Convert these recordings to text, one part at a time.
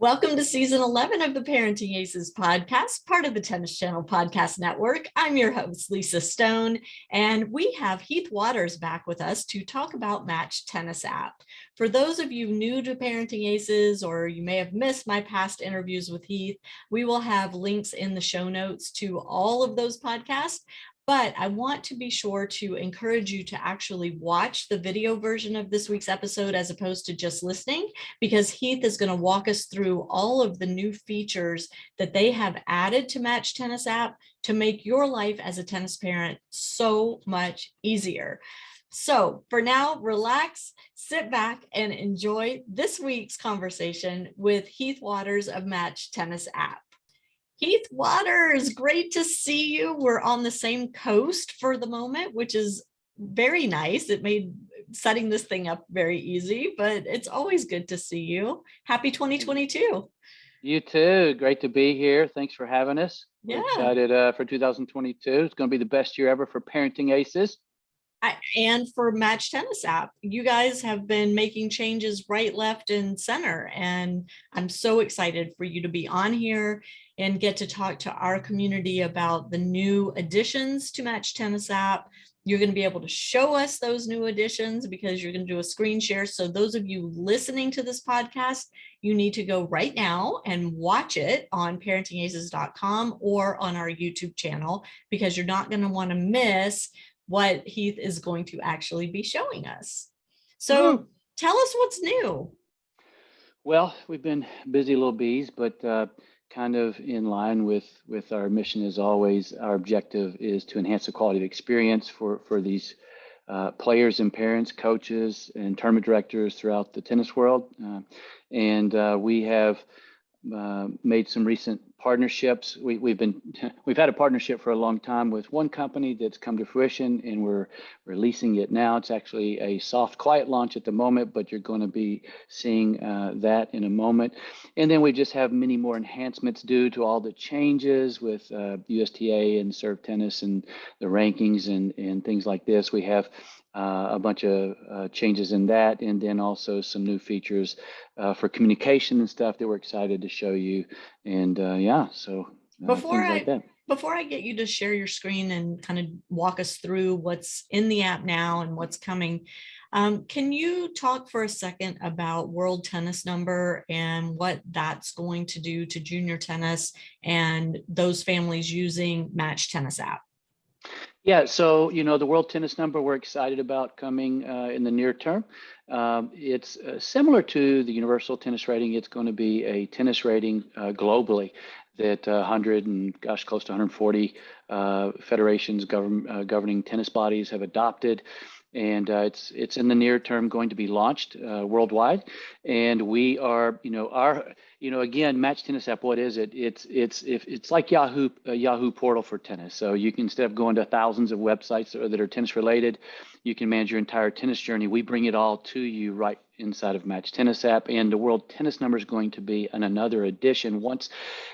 Welcome to season 11 of the Parenting Aces podcast, part of the Tennis Channel Podcast Network. I'm your host, Lisa Stone, and we have Heath Waters back with us to talk about MatchTennis app. For those of you new to Parenting Aces, or you may have missed my past interviews with Heath, we will have links in the show notes to all of those podcasts. But I want to be sure to encourage you to actually watch the video version of this week's episode as opposed to just listening, because Heath is going to walk us through all of the new features that they have added to MatchTennis app to make your life as a tennis parent so much easier. So for now, relax, sit back, and enjoy this week's conversation with Heath Waters of MatchTennis app. Heath Waters, great to see you. We're on the same coast for the moment, which is very nice. It made setting this thing up very easy, but it's always good to see you. Happy 2022. You too. Great to be here. Thanks for having us. We're excited for 2022. It's going to be the best year ever for Parenting Aces. And for MatchTennis app. You guys have been making changes right, left, and center. And I'm so excited for you to be on here and get to talk to our community about the new additions to MatchTennis app. You're going to be able to show us those new additions because you're going to do a screen share. So those of you listening to this podcast, you need to go right now and watch it on parentingaces.com or on our YouTube channel, because you're not going to want to miss what Heath is going to actually be showing us. So tell us what's new. Well, we've been busy little bees, but kind of in line with our mission as always. Our objective is to enhance the quality of experience for these players and parents, coaches, and tournament directors throughout the tennis world. And we have made some recent partnerships. We've had a partnership for a long time with one company that's come to fruition, and we're releasing it now. It's actually a soft, quiet launch at the moment, but you're going to be seeing that in a moment. And then we just have many more enhancements due to all the changes with USTA and Serve Tennis and the rankings and things like this. We have a bunch of changes in that, and then also some new features for communication and stuff that we're excited to show you. And Before I get you to share your screen and kind of walk us through what's in the app now and what's coming, can you talk for a second about World Tennis Number and what that's going to do to junior tennis and those families using MatchTennis app? Yeah, so, the World Tennis Number we're excited about coming in the near term. It's similar to the Universal Tennis Rating. It's going to be a tennis rating globally that 100 and close to 140 federations, governing tennis bodies have adopted. And it's in the near term going to be launched worldwide. And we are, again, MatchTennis app. What is it? It's like Yahoo portal for tennis. So you can, instead of going to thousands of websites that are tennis related, you can manage your entire tennis journey. We bring it all to you right inside of MatchTennis app, and the World Tennis Number is going to be another edition. Once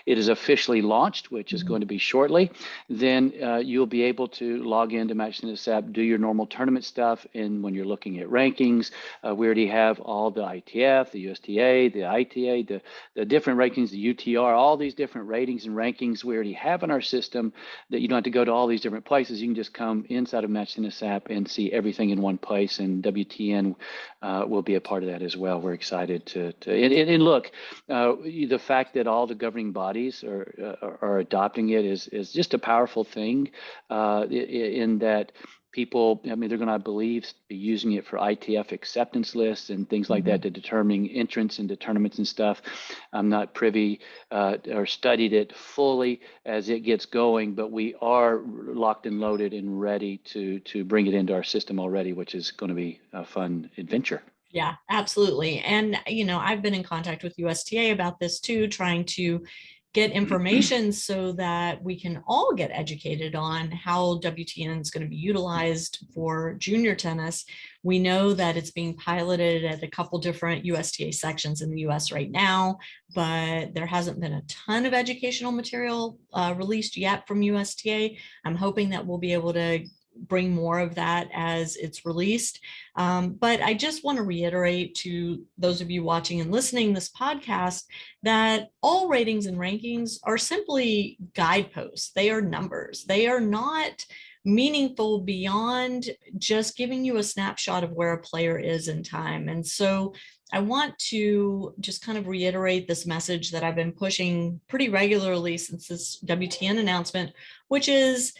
it is officially launched, which is going to be shortly, then you'll be able to log into MatchTennis app, do your normal tournament stuff, and when you're looking at rankings, we already have all the ITF, the USTA, the ITA, the different rankings, the UTR, all these different ratings and rankings we already have in our system, that you don't have to go to all these different places. You can just come inside of MatchTennis app and see everything in one place, and WTN will be a part of that as well. We're excited to look, the fact that all the governing bodies are adopting it is just a powerful thing, in that people, they're going to, I believe, be using it for ITF acceptance lists and things like that to determine entrance into tournaments and stuff. I'm not privy or studied it fully as it gets going, but we are locked and loaded and ready to bring it into our system already, which is going to be a fun adventure. Yeah, absolutely. And, I've been in contact with USTA about this too, trying to get information so that we can all get educated on how WTN is going to be utilized for junior tennis. We know that it's being piloted at a couple different USTA sections in the US right now, but there hasn't been a ton of educational material released yet from USTA. I'm hoping that we'll be able to bring more of that as it's released. But I just want to reiterate to those of you watching and listening this podcast that all ratings and rankings are simply guideposts. They are numbers. They are not meaningful beyond just giving you a snapshot of where a player is in time. And so I want to just kind of reiterate this message that I've been pushing pretty regularly since this WTN announcement, which is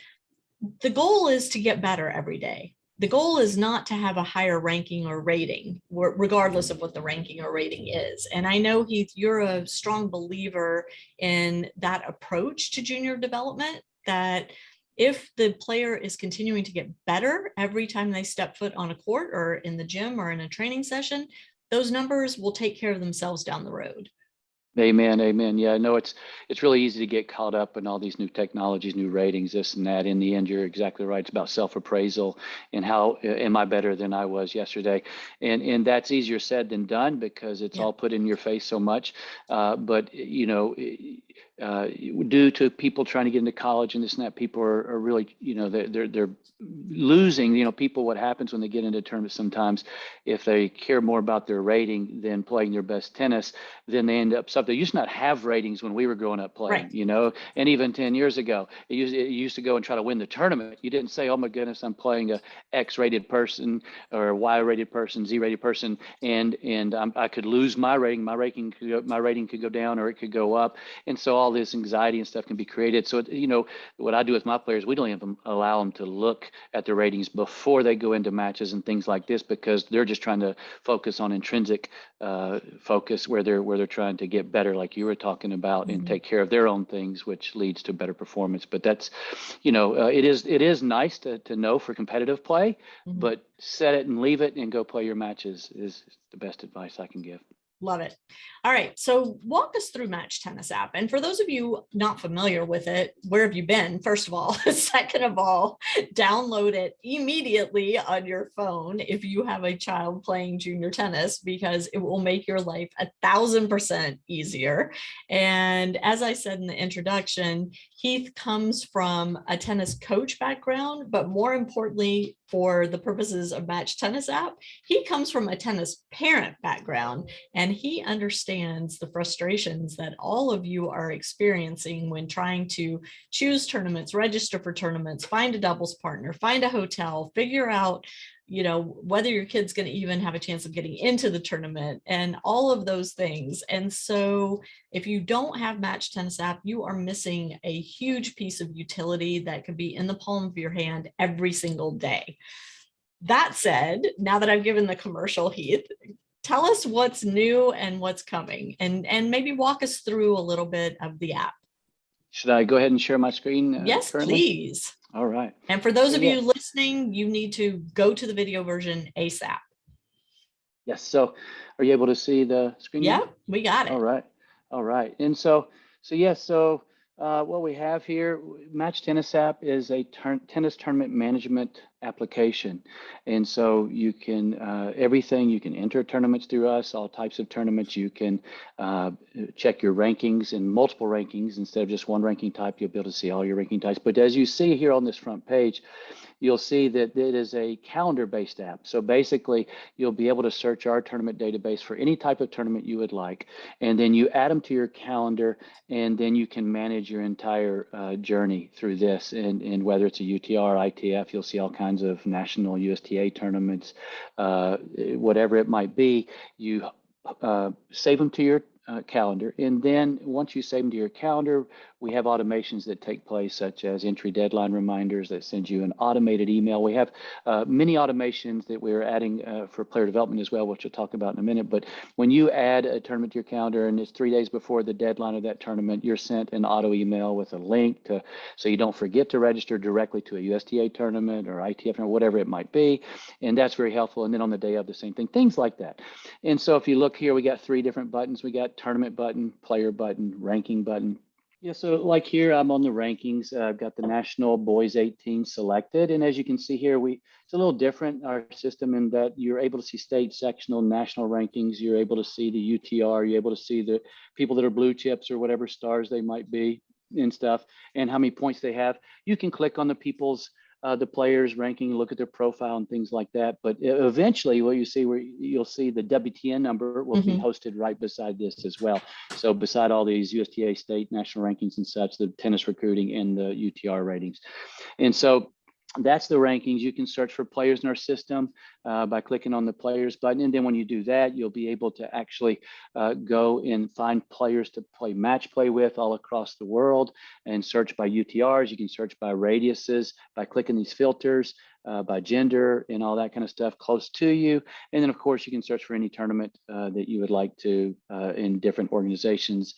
the goal is to get better every day. The goal is not to have a higher ranking or rating, regardless of what the ranking or rating is. And I know, Heath, you're a strong believer in that approach to junior development, that if the player is continuing to get better every time they step foot on a court or in the gym or in a training session, those numbers will take care of themselves down the road. Amen. Amen. Yeah, no, it's really easy to get caught up in all these new technologies, new ratings, this and that. In the end, you're exactly right. It's about self-appraisal and how am I better than I was yesterday? And that's easier said than done because it's all put in your face so much. But you know, due to people trying to get into college and this and that, people are really, you know, they're losing. You know, people, what happens when they get into tournaments sometimes, if they care more about their rating than playing their best tennis, then they end up they used to not have ratings when we were growing up playing, right. You know, and even 10 years ago, it used to go and try to win the tournament. You didn't say, oh my goodness, I'm playing a X rated person or a Y rated person, Z rated person, and I could lose my rating. My rating could go down or it could go up. And so all this anxiety and stuff can be created. So, you know, what I do with my players, we don't even allow them to look at the ratings before they go into matches and things like this, because they're just trying to focus on intrinsic focus where they're trying to get better, like you were talking about, and take care of their own things, which leads to better performance. But that's, you know, it is nice to know for competitive play, but set it and leave it and go play your matches is the best advice I can give. Love it. All right. So walk us through MatchTennis app. And for those of you not familiar with it, where have you been? First of all, second of all, download it immediately on your phone if you have a child playing junior tennis, because it will make your life 1,000% easier. And as I said in the introduction, Heath comes from a tennis coach background, but more importantly, for the purposes of MatchTennis app, he comes from a tennis parent background, and he understands the frustrations that all of you are experiencing when trying to choose tournaments, register for tournaments, find a doubles partner, find a hotel, figure out, you know, whether your kid's going to even have a chance of getting into the tournament and all of those things. And so if you don't have MatchTennis app, you are missing a huge piece of utility that could be in the palm of your hand every single day. That said, now that I've given the commercial, Heath, tell us what's new and what's coming, and maybe walk us through a little bit of the app. Should I go ahead and share my screen? Yes, currently? please. All right. And for those of you listening, you need to go to the video version ASAP. Yes. So are you able to see the screen? Yeah, we got it. All right. All right. And so what we have here, MatchTennis app is a tennis tournament management application. And so you can, everything, you can enter tournaments through us, all types of tournaments. You can check your rankings in multiple rankings instead of just one ranking type. You'll be able to see all your ranking types. But as you see here on this front page, you'll see that it is a calendar-based app. So basically, you'll be able to search our tournament database for any type of tournament you would like, and then you add them to your calendar, and then you can manage your entire journey through this. And whether it's a UTR, ITF, you'll see all kinds of national USTA tournaments, whatever it might be. You save them to your calendar, and then once you save them to your calendar, we have automations that take place, such as entry deadline reminders that send you an automated email. We have many automations that we're adding for player development as well, which we'll talk about in a minute. But when you add a tournament to your calendar and it's 3 days before the deadline of that tournament, you're sent an auto email with a link to, so you don't forget to register directly to a USTA tournament or ITF or whatever it might be. And that's very helpful. And then on the day of, the same thing, things like that. And so if you look here, we got 3 different buttons. We got tournament button, player button, ranking button. Yeah, so like here, I'm on the rankings. I've got the national boys 18 selected. And as you can see here, it's a little different, our system, in that you're able to see state, sectional, national rankings. You're able to see the UTR. You're able to see the people that are blue chips or whatever stars they might be and stuff, and how many points they have. You can click on the people's the players ranking, look at their profile and things like that. But eventually what you see, where you'll see the WTN number will be hosted right beside this as well. So beside all these USTA state national rankings and such, the tennis recruiting and the UTR ratings. And so that's the rankings. You can search for players in our system by clicking on the players button. And then when you do that, you'll be able to actually go and find players to play match play with all across the world and search by UTRs. You can search by radiuses by clicking these filters, by gender and all that kind of stuff close to you. And then of course you can search for any tournament that you would like to in different organizations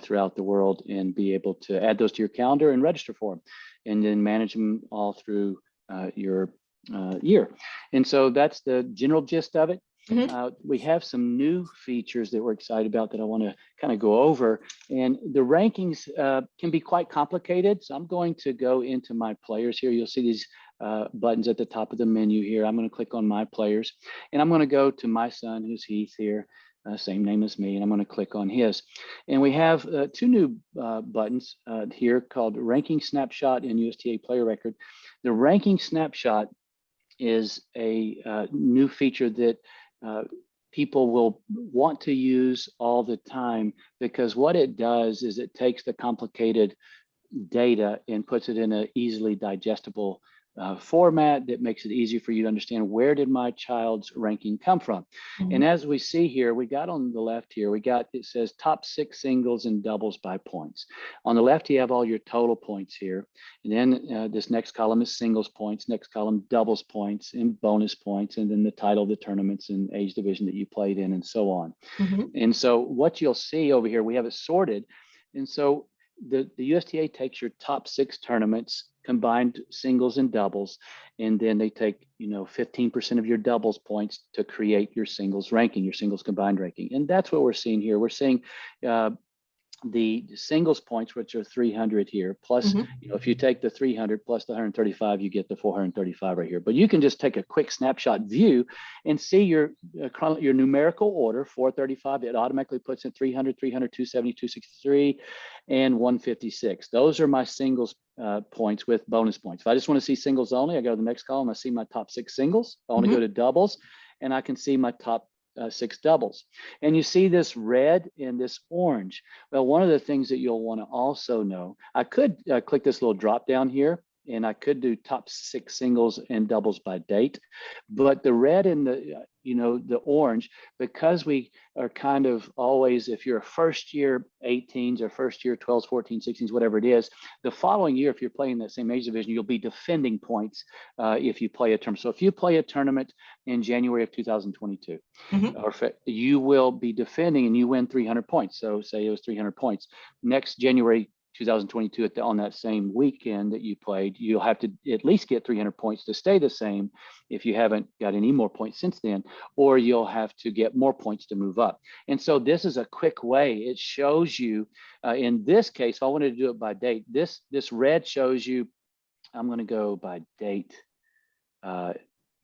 throughout the world and be able to add those to your calendar and register for them, and then manage them all through your year. And so that's the general gist of it. We have some new features that we're excited about that I want to kind of go over. And the rankings can be quite complicated. So I'm going to go into my players here. You'll see these buttons at the top of the menu here. I'm going to click on my players, and I'm going to go to my son, who's Heath here. Same name as me, and I'm going to click on his. And we have two new buttons here called Ranking Snapshot and USTA Player Record. The Ranking Snapshot is a new feature that people will want to use all the time, because what it does is it takes the complicated data and puts it in an easily digestible format that makes it easy for you to understand, where did my child's ranking come from? And as we see here, we got on the left here, it says top 6 singles and doubles by points. On the left, you have all your total points here. And then this next column is singles points, next column doubles points and bonus points, and then the title of the tournaments and age division that you played in and so on. And so what you'll see over here, we have it sorted. And so the USTA takes your top 6 tournaments, combined singles and doubles, and then they take 15% of your doubles points to create your singles ranking, your singles combined ranking. And that's what we're seeing here. We're seeing the singles points, which are 300 here, plus if you take the 300 plus the 135, you get the 435 right here. But you can just take a quick snapshot view and see your numerical order. 435, it automatically puts in 300, 300, 270, 263, and 156. Those are my singles points with bonus points. If I just want to see singles only, I go to the next column, I see my top 6 singles. I want to go to doubles, and I can see my top 6 doubles. And you see this red and this orange. Well, one of the things that you'll want to also know, I could click this little drop down here, and I could do top 6 singles and doubles by date. But the red and the orange, because we are kind of always, if you're a first year 18s or first year 12s, 14s, 16s, whatever it is, the following year, if you're playing that same age division, you'll be defending points if you play a tournament. So if you play a tournament in January of 2022, or you will be defending and you win 300 points. So say it was 300 points. Next January 2022, on that same weekend that you played, you'll have to at least get 300 points to stay the same if you haven't got any more points since then, or you'll have to get more points to move up. And so this is a quick way. It shows you, in this case, if I wanted to do it by date, this red shows you, I'm going to go by date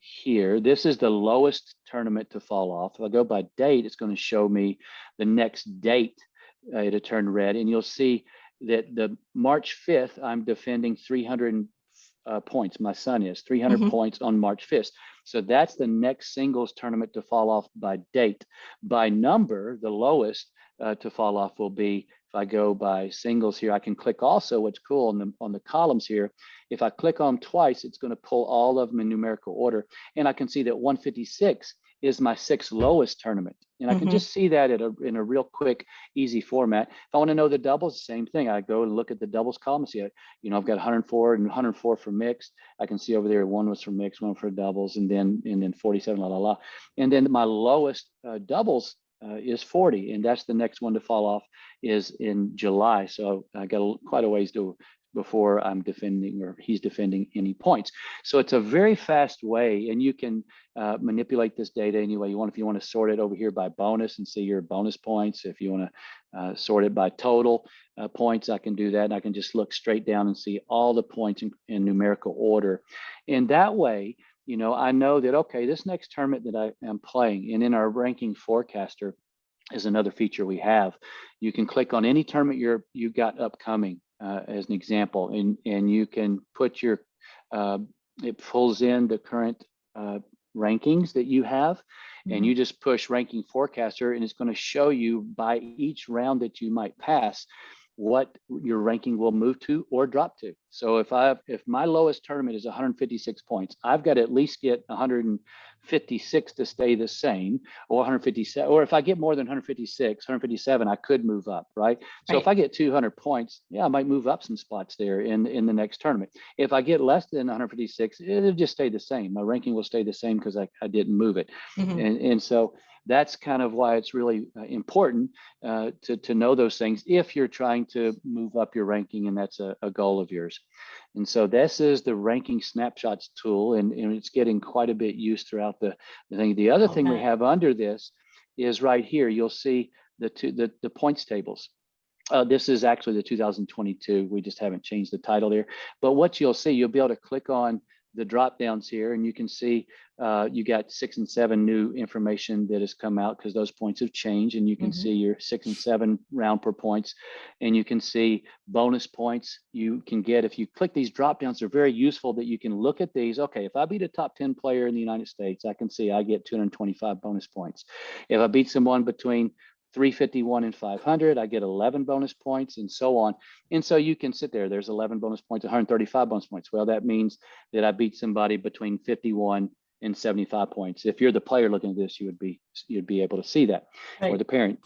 here. This is the lowest tournament to fall off. If I go by date, it's going to show me the next date it'll turn red, and you'll see that the March 5th, I'm defending 300 points. My son is 300 points on March 5th. So that's the next singles tournament to fall off by date. By number, the lowest to fall off will be, if I go by singles here, I can click also, what's cool on the columns here. If I click on twice, it's going to pull all of them in numerical order. And I can see that 156 is my 6th lowest tournament. And I can just see that in a real quick, easy format. If I want to know the doubles, same thing. I go and look at the doubles column, see, I've got 104 and 104 for mixed. I can see over there, one was for mixed, one for doubles, and then 47, la, la, la. And then my lowest doubles is 40, and that's the next one to fall off is in July. So I got quite a ways before I'm defending or he's defending any points. So it's a very fast way, and you can manipulate this data any way you want. If you want to sort it over here by bonus and see your bonus points, if you want to sort it by total points, I can do that. And I can just look straight down and see all the points in numerical order. And that way, I know that, okay, this next tournament that I am playing, and in our ranking forecaster is another feature we have. You can click on any tournament you got upcoming as an example, and you can put your it pulls in the current rankings that you have, and you just push ranking forecaster, and it's going to show you by each round that you might pass what your ranking will move to or drop to. So if my lowest tournament is 156 points, I've got to at least get 156 to stay the same, or 157, or if I get more than 156, 157, I could move up, right? So if I get 200 points, yeah, I might move up some spots there in the next tournament. If I get less than 156, it'll just stay the same. My ranking will stay the same because I didn't move it. And so that's kind of why it's really important to know those things if you're trying to move up your ranking, and that's a goal of yours. And so this is the ranking snapshots tool, and it's getting quite a bit used throughout the thing. The other thing we have under this is right here. You'll see the points tables. This is actually the 2022. We just haven't changed the title there. But what you'll see, you'll be able to click on the drop downs here, and you can see you got 6 and 7 new information that has come out because those points have changed, and you can see your 6 and 7 round per points, and you can see bonus points you can get if you click these drop downs. They're very useful that you can look at these. Okay, if I beat a top 10 player in the United States, I can see I get 225 bonus points. If I beat someone between 351 and 500, I get 11 bonus points, and so on. And so you can sit there, there's 11 bonus points, 135 bonus points. Well, that means that I beat somebody between 51 and 75 points. If you're the player looking at this, you'd be able to see that, or the parent.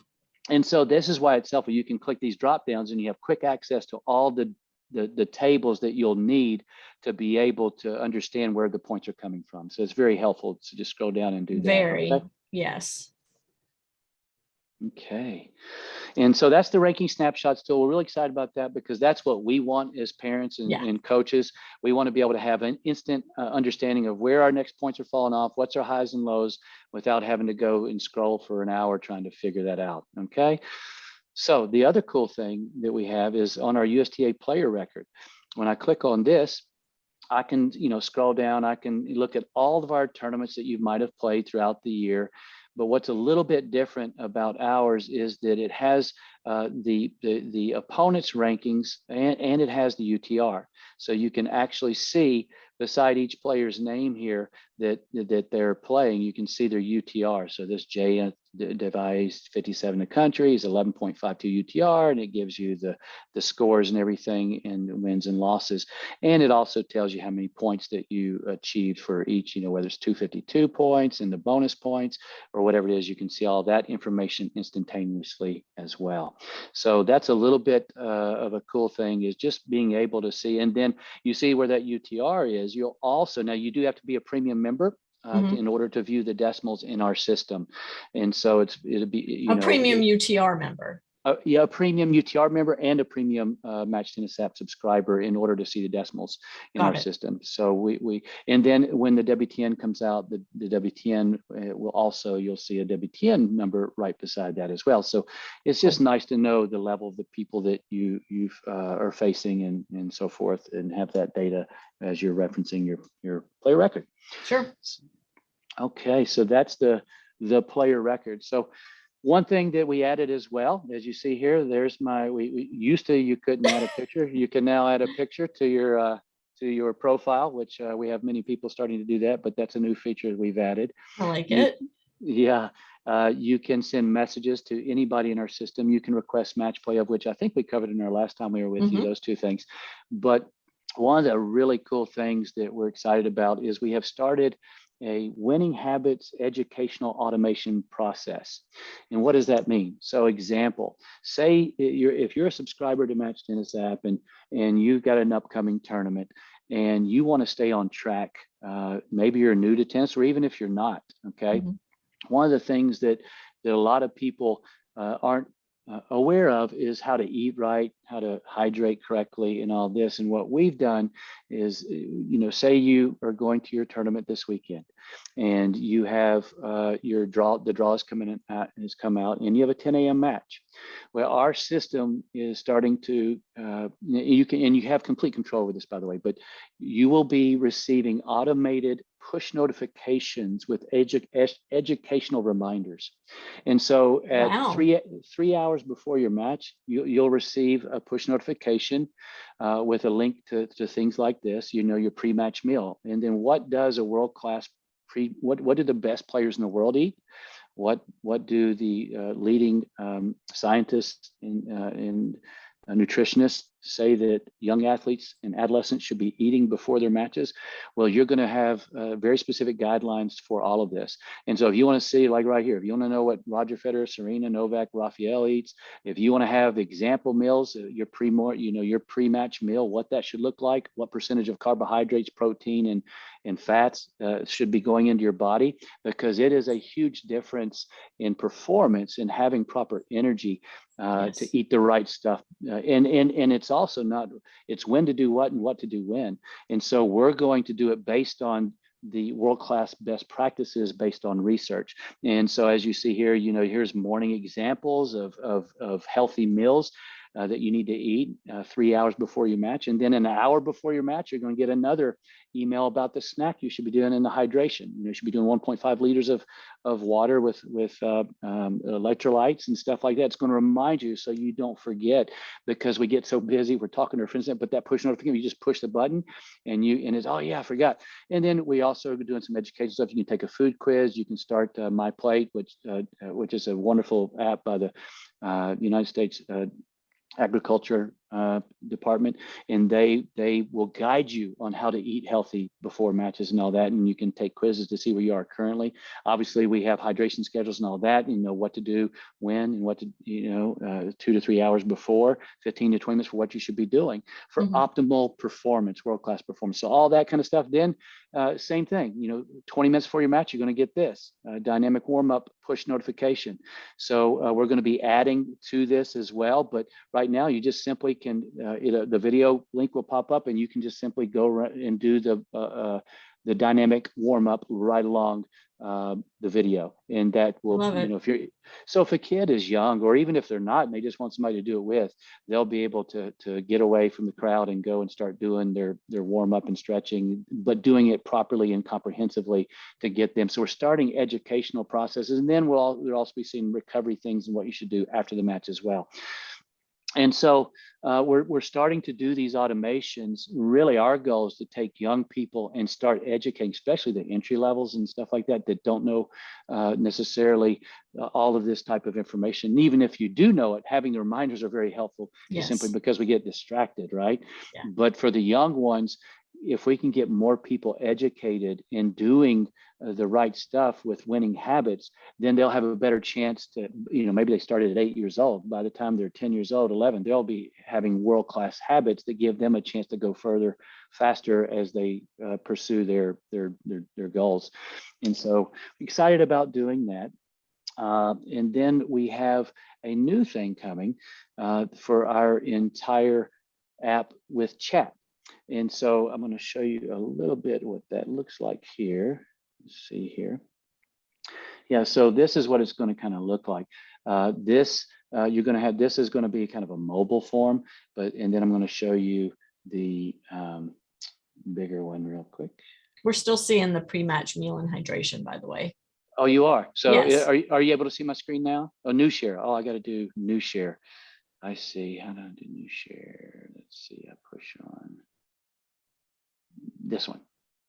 And so this is why it's helpful. You can click these drop downs, and you have quick access to all the tables that you'll need to be able to understand where the points are coming from. So it's very helpful to just scroll down and do that. Yes. Okay. And so that's the ranking snapshots tool. We're really excited about that because that's what we want as parents and coaches. We want to be able to have an instant understanding of where our next points are falling off, what's our highs and lows, without having to go and scroll for an hour trying to figure that out. Okay. So the other cool thing that we have is on our USTA player record. When I click on this, I can, scroll down. I can look at all of our tournaments that you might have played throughout the year. But what's a little bit different about ours is that it has the opponent's rankings, and it has the UTR. So you can actually see beside each player's name here that they're playing, you can see their UTR. So this Jay devised 57 the country is 11.52 UTR, and it gives you the scores and everything, and wins and losses. And it also tells you how many points that you achieved for each, whether it's 252 points and the bonus points or whatever it is. You can see all that information instantaneously as well. So that's a little bit of a cool thing, is just being able to see. And then you see where that UTR is. You'll also, now you do have to be a premium member in order to view the decimals in our system. And so it'll be, a premium UTR member. A premium UTR member and a premium MatchTennis app subscriber in order to see the decimals in our system. So and then when the WTN comes out, the WTN will also, you'll see a WTN number right beside that as well. So it's just nice to know the level of the people that you are facing and so forth, and have that data as you're referencing your player record. Sure. Okay, so that's the player record. So one thing that we added as well, as you see here, there's we used to, you couldn't add a picture. You can now add a picture to your profile, which we have many people starting to do that, but that's a new feature that we've added. I like it. Yeah. You can send messages to anybody in our system. You can request match play, of which I think we covered in our last time we were with you, those two things. But one of the really cool things that we're excited about is we have started a winning habits educational automation process. And what does that mean? So example, say if you're a subscriber to MatchTennis app and you've got an upcoming tournament and you want to stay on track, maybe you're new to tennis, or even if you're not, okay? One of the things that a lot of people aren't aware of is how to eat right, how to hydrate correctly, and all this. And what we've done is, say you are going to your tournament this weekend, and you have the draw is coming out, has come out, and you have a 10 a.m. match. Well, our system is starting to you have complete control over this, by the way, but you will be receiving automated push notifications with educational reminders. And so at Wow. 3 hours before your match, you'll receive a push notification with a link to things like this, your pre-match meal. And then what does a world-class what do the best players in the world eat? What do the leading scientists and nutritionists say that young athletes and adolescents should be eating before their matches? Well, you're going to have very specific guidelines for all of this. And so if you want to see, like right here, if you want to know what Roger Federer, Serena, Novak, Rafael eats, if you want to have example meals, your pre-match meal, what that should look like, what percentage of carbohydrates, protein, and fats should be going into your body, because it is a huge difference in performance and having proper energy to eat the right stuff. And it's also it's when to do what and what to do when. And so we're going to do it based on the world-class best practices based on research. And so as you see here, here's morning examples of healthy meals that you need to eat 3 hours before your match. And then an hour before your match, you're going to get another email about the snack you should be doing in the hydration. You should be doing 1.5 liters of water with electrolytes and stuff like that. It's going to remind you so you don't forget, because we get so busy. We're talking to our friends, but that push notification, you just push the button and it's, oh yeah, I forgot. And then we also are doing some education stuff. You can take a food quiz. You can start My Plate, which is a wonderful app by the United States Agriculture department, and they will guide you on how to eat healthy before matches and all that. And you can take quizzes to see where you are currently. Obviously, we have hydration schedules and all that. What to do when and what to 2 to 3 hours before, 15 to 20 minutes for what you should be doing for optimal performance, world-class performance. So all that kind of stuff. Then same thing. 20 minutes before your match, you're going to get this dynamic warm-up push notification. So we're going to be adding to this as well. But right now, you just simply can the video link will pop up, and you can just simply go and do the dynamic warm up right along the video, and that will if a kid is young, or even if they're not and they just want somebody to do it with, they'll be able to get away from the crowd and go and start doing their warm up and stretching, but doing it properly and comprehensively to get them. So we're starting educational processes, and then we'll also be seeing recovery things and what you should do after the match as well. And so we're starting to do these automations. Really, our goal is to take young people and start educating, especially the entry levels and stuff like that don't know necessarily all of this type of information. And even if you do know it, having the reminders are very helpful, just simply because we get distracted, right? Yeah. But for the young ones, if we can get more people educated in doing the right stuff with winning habits, then they'll have a better chance to, maybe they started at 8 years old. By the time they're 10 years old, 11, they'll be having world-class habits that give them a chance to go further, faster as they pursue their goals. And so excited about doing that. And then we have a new thing coming for our entire app with chat. And so I'm going to show you a little bit what that looks like here. Let's see here. Yeah, so this is what it's going to kind of look like. This is going to be kind of a mobile form, and then I'm going to show you the bigger one real quick. We're still seeing the pre-match meal and hydration, by the way. Oh, you are? So yes. Are you able to see my screen now? Oh, new share. Oh, I got to do new share. I see. How do I do new share? Let's see. I push on this one.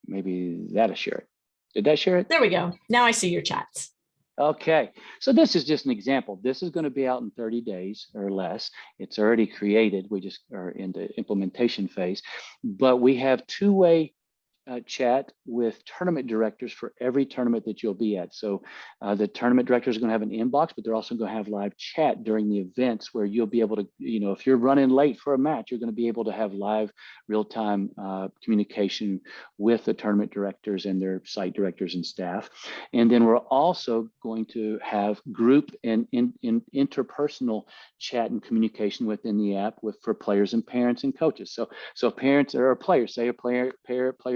Maybe that'll share it. Did that share it? There we go. Now I see your chats. Okay. So this is just an example. This is going to be out in 30 days or less. It's already created. We just are in the implementation phase. But we have two-way chat with tournament directors for every tournament that you'll be at. So the tournament directors are going to have an inbox, but they're also going to have live chat during the events where you'll be able to, if you're running late for a match, you're going to be able to have live real-time communication with the tournament directors and their site directors and staff. And then we're also going to have group and interpersonal chat and communication within the app for players and parents and coaches. So parents or players, say a player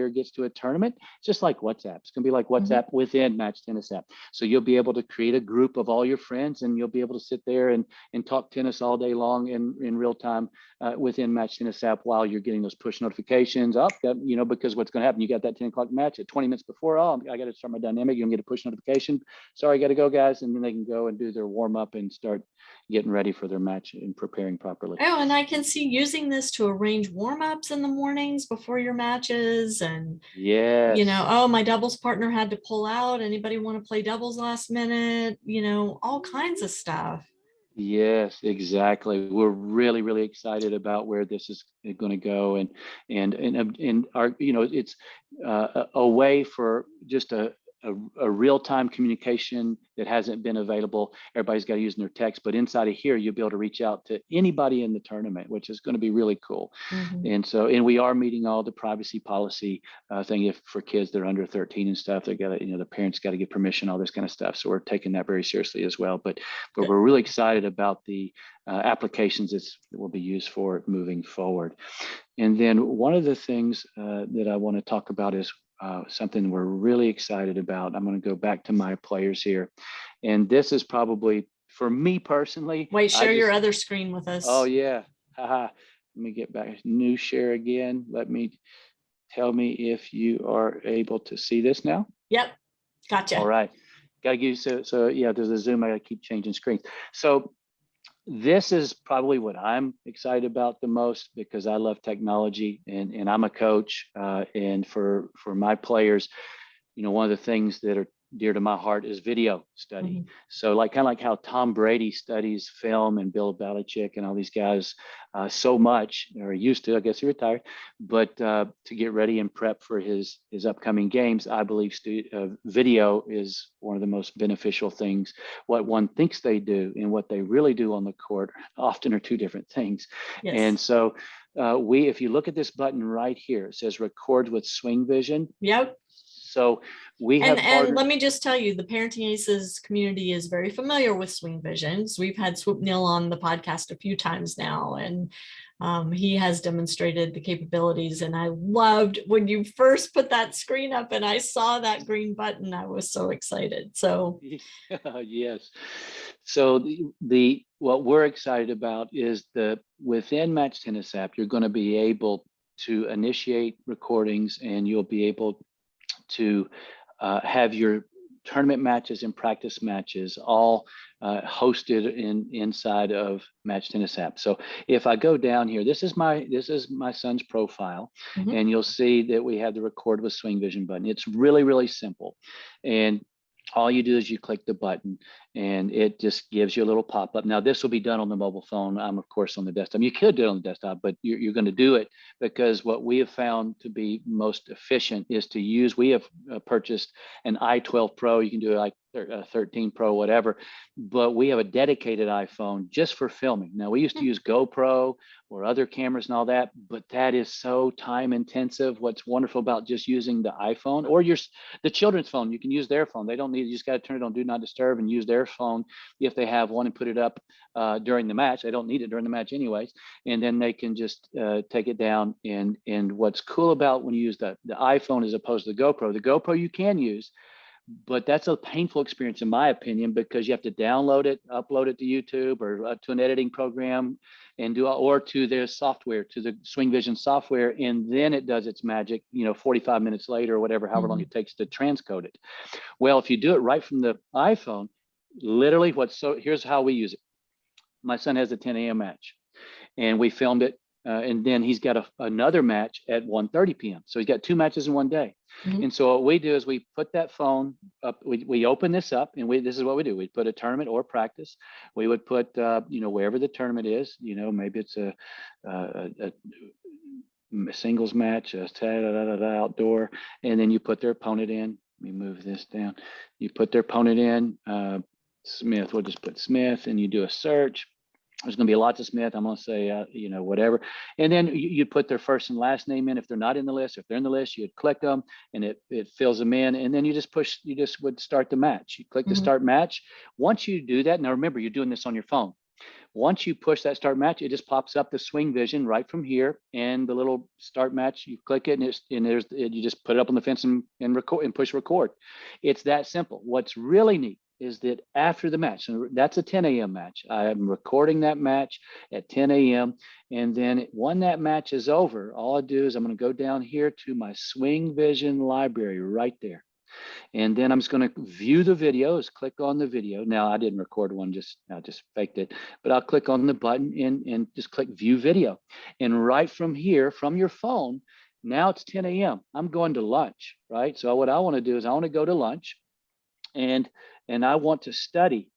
gets gets to a tournament, just like WhatsApp. It's going to be like WhatsApp within MatchTennis app. So you'll be able to create a group of all your friends, and you'll be able to sit there and talk tennis all day long in real time within MatchTennis app while you're getting those push notifications up. Because what's going to happen, you got that 10 o'clock match at 20 minutes before. Oh, I got to start my dynamic. You're going to get a push notification. Sorry, I got to go, guys. And then they can go and do their warm up and start getting ready for their match and preparing properly. Oh, and I can see using this to arrange warm-ups in the mornings before your matches. And yes, oh, my doubles partner had to pull out. Anybody want to play doubles last minute? All kinds of stuff. yes, exactly. We're really, really excited about where this is going to go, and our, it's a way for just a real-time communication that hasn't been available. Everybody's got to use their text, but inside of here, you'll be able to reach out to anybody in the tournament, which is going to be really cool. And we are meeting all the privacy policy thing. If for kids that are under 13 and stuff, they got to, the parents got to get permission, all this kind of stuff. So we're taking that very seriously as well. But we're really excited about the applications that will be used for it moving forward. And then one of the things that I want to talk about is something we're really excited about. I'm going to go back to my players here. And this is probably, for me personally. Wait, share your other screen with us. Oh, yeah. Haha. Let me get back. New share again. Tell me if you are able to see this now. Yep. Gotcha. All right. Got to give you, so yeah, there's a Zoom. I got to keep changing screens. So this is probably what I'm excited about the most, because I love technology, and I'm a coach. And for my players, one of the things that are dear to my heart is video study. So kind of like how Tom Brady studies film, and Bill Belichick and all these guys so much, or used to, I guess he retired, but to get ready and prep for his upcoming games, I believe video is one of the most beneficial things. What one thinks they do and what they really do on the court often are two different things. Yes. And so if you look at this button right here, it says record with Swing Vision. Yep. So we have, and let me just tell you, the Parenting Aces community is very familiar with Swing Visions. We've had Swoop Neal on the podcast a few times now, and he has demonstrated the capabilities. And I loved when you first put that screen up and I saw that green button, I was so excited. So yes. So what we're excited about is within MatchTennis app, you're going to be able to initiate recordings, and you'll be able to have your tournament matches and practice matches all hosted inside of MatchTennis app. So if I go down here, this is my son's profile, and you'll see that we have the record with Swing Vision button. It's really, really simple. And all you do is you click the button, and it just gives you a little pop-up. Now, this will be done on the mobile phone. I'm, of course, on the desktop. You could do it on the desktop, but you're going to do it because what we have found to be most efficient is to use, we have purchased an i12 Pro. You can do like 13 Pro, whatever, but we have a dedicated iPhone just for filming. Now, we used to use GoPro or other cameras and all that, but that is so time intensive. What's wonderful about just using the iPhone or the children's phone, you can use their phone. They don't need, you just got to turn it on Do Not Disturb and use their phone if they have one, and put it up during the match. They don't need it during the match anyways. And then they can just take it down. And what's cool about when you use the iPhone as opposed to the GoPro you can use, but that's a painful experience in my opinion, because you have to download it, upload it to YouTube or to an editing program, and or to their software, to the Swing Vision software, and then it does its magic, 45 minutes later or whatever, however long it takes to transcode it. Well, if you do it right from the iPhone, literally here's how we use it. My son has a 10 a.m. match, and we filmed it. And then he's got another match at 1:30 p.m. So he's got two matches in one day. And so what we do is we put that phone up, we open this up, and this is what we do. We put a tournament or practice. We would put, wherever the tournament is, maybe it's a singles match, outdoor, and then you put their opponent in. Let me move this down. You put their opponent in, Smith, we'll just put Smith, and you do a search. There's going to be lots of Smith. I'm going to say, whatever. And then you put their first and last name in if they're not in the list. If they're in the list, you'd click them, and it fills them in. And then you just would start the match. You click the start match. Once you do that, now remember, you're doing this on your phone. Once you push that start match, it just pops up the Swing Vision right from here, and the little start match, you click it, and you just put it up on the fence and record and push record. It's that simple. What's really neat is that after the match, so that's a 10 a.m. match. I am recording that match at 10 a.m. And then when that match is over, all I do is I'm going to go down here to my Swing Vision library right there. And then I'm just going to view the videos, click on the video. Now, I didn't record one, I just faked it, but I'll click on the button and just click view video. And right from here, from your phone, now it's 10 a.m. I'm going to lunch, right? So what I want to do is I want to go to lunch, and I want to study.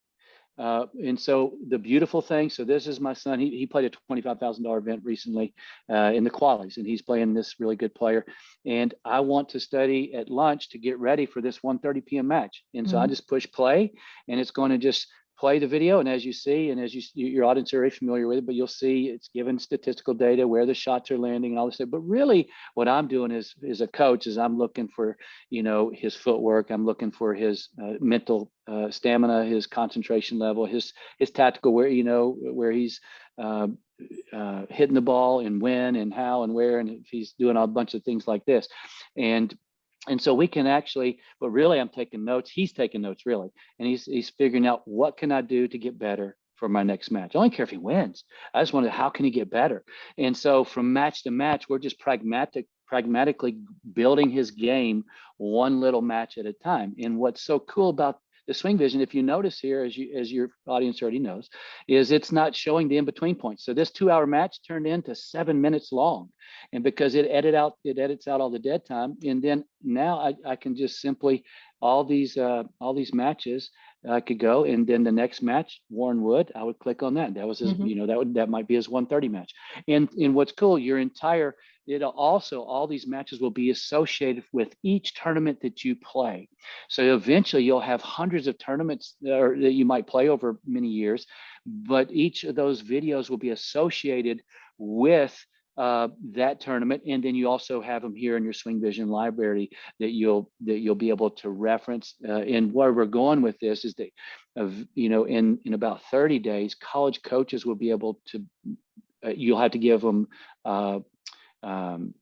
And so the beautiful thing, so this is my son, he played a $25,000 event recently in the qualies, and he's playing this really good player. And I want to study at lunch to get ready for this 1:30 p.m. match. And so I just push play, and it's going to just play the video. And as you see, and as your audience are very familiar with it, but you'll see it's given statistical data, where the shots are landing and all this stuff. But really what I'm doing is a coach is I'm looking for, his footwork. I'm looking for his mental stamina, his concentration level, his tactical, where he's hitting the ball and when and how and where, and if he's doing a bunch of things like this. And so we can actually, but really I'm taking notes. He's taking notes really. And he's figuring out, what can I do to get better for my next match? I don't care if he wins. I just wonder, how can he get better? And so from match to match, we're just pragmatically building his game one little match at a time. And what's so cool about the Swing Vision, if you notice here, as your audience already knows, is it's not showing the in-between points. So this 2-hour match turned into 7 minutes long, and because it edits out all the dead time, and then now I can just simply all these matches I could go, and then the next match, Warren Wood, I would click on that. That was his, that might be his 1:30 match. And what's cool, all these matches will be associated with each tournament that you play. So eventually you'll have hundreds of tournaments that you might play over many years, but each of those videos will be associated with that tournament. And then you also have them here in your Swing Vision library that you'll be able to reference. And where we're going with this is that, in about 30 days, college coaches will be able to, you'll have to give them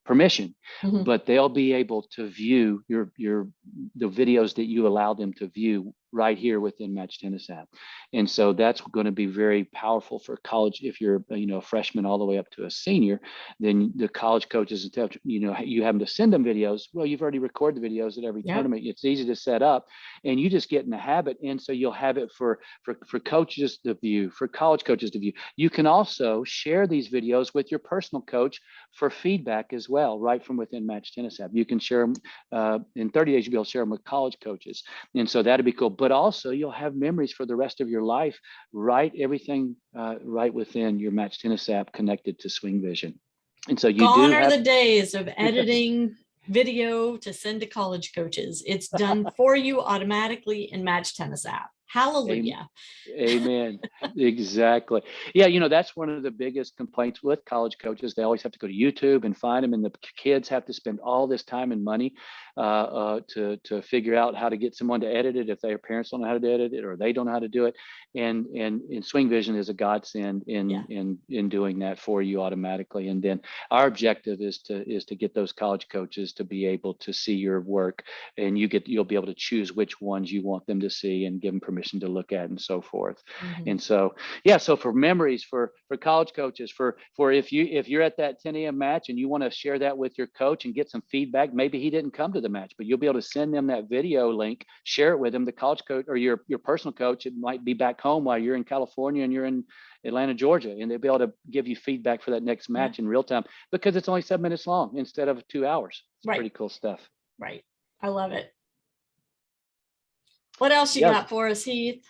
permission, but they'll be able to view the videos that you allow them to view right here within MatchTennis app. And so that's going to be very powerful for college. If you're a freshman all the way up to a senior, then the college coaches, you have them to send them videos. Well, you've already recorded the videos at every tournament. It's easy to set up, and you just get in the habit. And so you'll have it for coaches to view, for college coaches to view. You can also share these videos with your personal coach for feedback as well, right from within MatchTennis app. You can share them in 30 days. You'll be able to share them with college coaches, and so that'd be cool. But also you'll have memories for the rest of your life, everything right within your MatchTennis app connected to Swing Vision. And so Gone are the days of editing video to send to college coaches. It's done for you automatically in MatchTennis app. Hallelujah. Amen. Exactly. Yeah, that's one of the biggest complaints with college coaches. They always have to go to YouTube and find them, and the kids have to spend all this time and money to figure out how to get someone to edit it if their parents don't know how to edit it or they don't know how to do it. And Swing Vision is a godsend in doing that for you automatically. And then our objective is to get those college coaches to be able to see your work, and you'll be able to choose which ones you want them to see and give them permission to look at and so forth. And so so for memories for college coaches, for if you're at that 10 a.m. match and you want to share that with your coach and get some feedback, maybe he didn't come to the match, but you'll be able to send them that video link, share it with them. The college coach or your personal coach, it might be back home while you're in California and you're in Atlanta, Georgia, and they'll be able to give you feedback for that next match in real time, because it's only 7 minutes long instead of 2 hours. It's pretty cool stuff. Right. I love it. What else you got for us, Heath?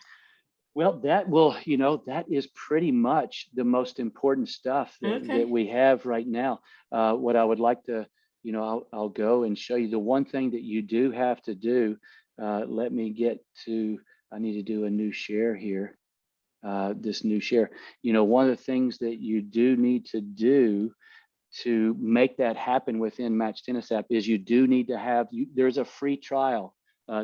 Well, that is pretty much the most important stuff that we have right now. What I would like to, I'll go and show you the one thing that you do have to do. Let me get to, I need to do a new share here. This new share, one of the things that you do need to do to make that happen within MatchTennis app is you do need to have, there's a free trial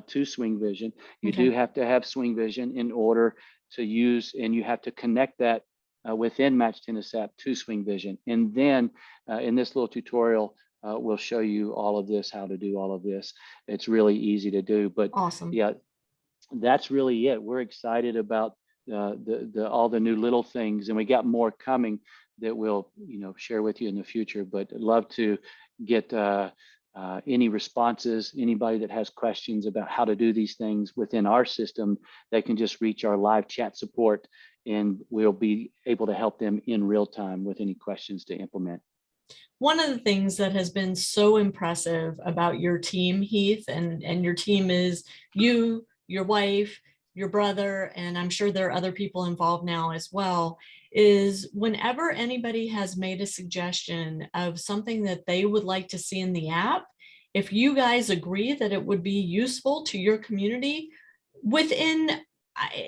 to Swing Vision. You do have to have Swing Vision in order to use, and you have to connect that within Match Tennis app to Swing Vision. And then in this little tutorial, we'll show you all of this, how to do all of this. It's really easy to do, but Awesome. yeah, that's really it. We're excited about all the new little things, and we got more coming that we'll share with you in the future. But I'd love to get any responses. Anybody that has questions about how to do these things within our system, they can just reach our live chat support, and we'll be able to help them in real time with any questions to implement. One of the things that has been so impressive about your team, Heath, and your team is you, your wife, your brother, and I'm sure there are other people involved now as well, is whenever anybody has made a suggestion of something that they would like to see in the app, if you guys agree that it would be useful to your community, within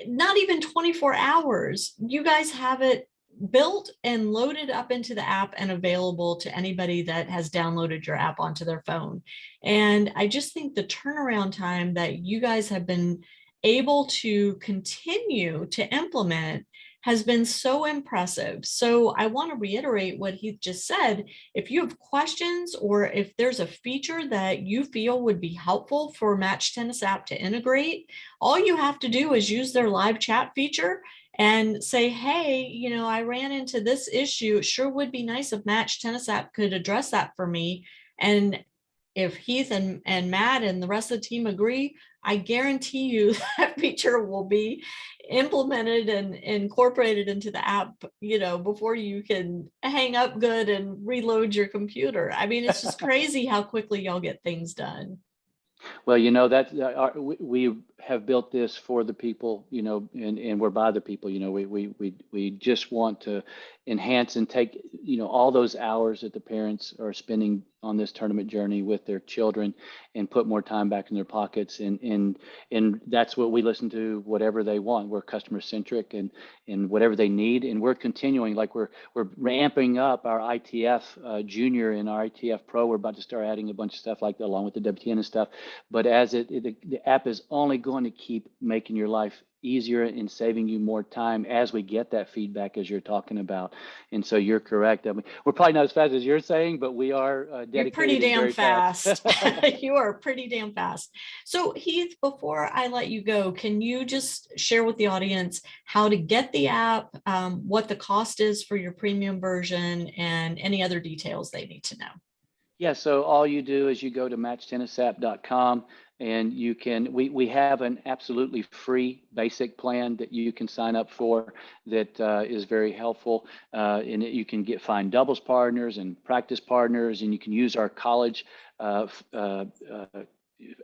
not even 24 hours, you guys have it built and loaded up into the app and available to anybody that has downloaded your app onto their phone. And I just think the turnaround time that you guys have been able to continue to implement has been so impressive. So I want to reiterate what Heath just said. If you have questions, or if there's a feature that you feel would be helpful for MatchTennis app to integrate, all you have to do is use their live chat feature and say, hey, I ran into this issue. It sure would be nice if MatchTennis app could address that for me. And if Heath and Matt and the rest of the team agree, I guarantee you that feature will be implemented and incorporated into the app, before you can hang up good and reload your computer. I mean, it's just crazy how quickly y'all get things done. Well, we have built this for the people, and we're by the people. We just want to enhance and take, all those hours that the parents are spending on this tournament journey with their children, and put more time back in their pockets. And that's what we listen to, whatever they want. We're customer centric, and whatever they need. And we're continuing, like we're ramping up our ITF Junior and our ITF Pro. We're about to start adding a bunch of stuff like that, along with the WTN and stuff. But as the app is only going to keep making your life easier and saving you more time as we get that feedback, as you're talking about. And so you're correct. I mean, we're probably not as fast as you're saying, but we are dedicated. You're pretty damn fast. fast. You are pretty damn fast. So Heath, before I let you go, can you just share with the audience how to get the app, what the cost is for your premium version, and any other details they need to know? Yeah, so all you do is you go to matchtennisapp.com, and we have an absolutely free basic plan that you can sign up for that is very helpful. And you can find doubles partners and practice partners, and you can use our college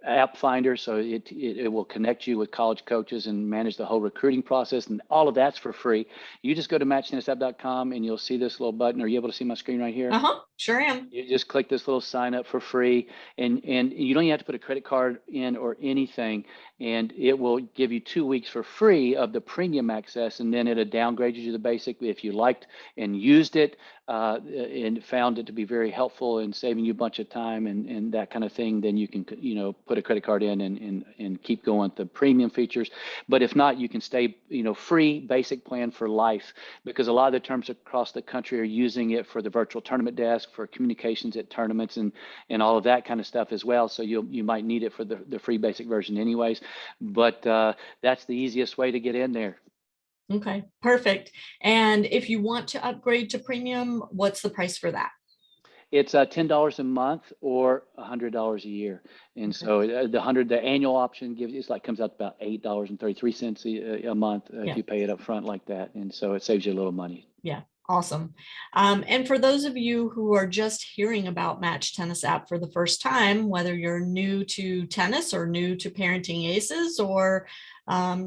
app finder, so it will connect you with college coaches and manage the whole recruiting process, and all of that's for free. You just go to matchtennisapp.com and you'll see this little button. Are you able to see my screen right here? Sure am. You just click this little sign up for free, and you don't even have to put a credit card in or anything, and it will give you 2 weeks for free of the premium access, and then it'll downgrade you to the basic if you liked and used it and found it to be very helpful in saving you a bunch of time and that kind of thing. Then you can put a credit card in and keep going with the premium features. But if not, you can stay free basic plan for life, because a lot of the terms across the country are using it for the virtual tournament desk, for communications at tournaments, and all of that kind of stuff as well. So you might need it for the free basic version anyways, but that's the easiest way to get in there. Okay, perfect. And if you want to upgrade to premium, what's the price for that? It's $10 a month or $100 a year. And so the annual option comes out to about $8.33 a month if you pay it up front like that. And so it saves you a little money. Yeah. Awesome. And for those of you who are just hearing about MatchTennis app for the first time, whether you're new to tennis or new to parenting aces, or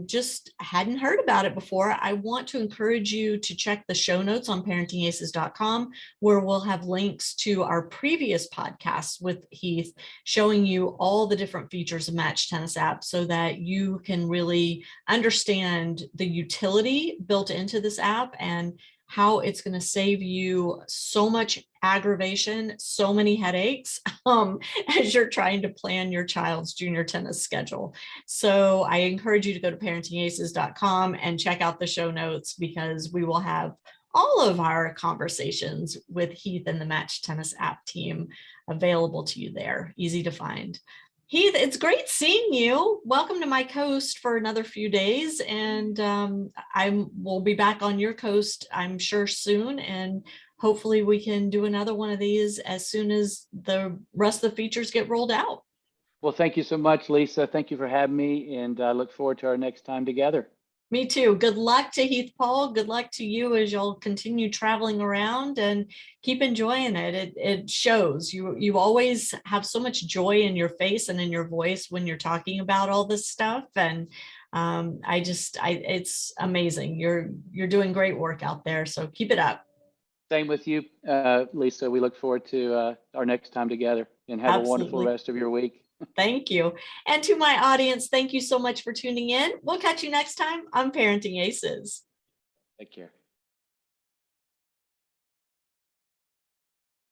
just hadn't heard about it before, I want to encourage you to check the show notes on parentingaces.com, where we'll have links to our previous podcasts with Heath, showing you all the different features of MatchTennis app, so that you can really understand the utility built into this app and how it's going to save you so much aggravation, so many headaches as you're trying to plan your child's junior tennis schedule. So I encourage you to go to parentingaces.com and check out the show notes, because we will have all of our conversations with Heath and the Match Tennis app team available to you there. Easy to find. Heath, it's great seeing you. Welcome to my coast for another few days, and we'll be back on your coast, I'm sure, soon, and hopefully we can do another one of these as soon as the rest of the features get rolled out. Well, thank you so much, Lisa. Thank you for having me, and I look forward to our next time together. Me too. Good luck to Heath Paul. Good luck to you as you'll continue traveling around, and keep enjoying it. It shows. You always have so much joy in your face and in your voice when you're talking about all this stuff. And it's amazing. You're doing great work out there. So keep it up. Same with you, Lisa. We look forward to our next time together, and have a wonderful rest of your week. Thank you. And to my audience, thank you so much for tuning in. We'll catch you next time on Parenting Aces. Take care.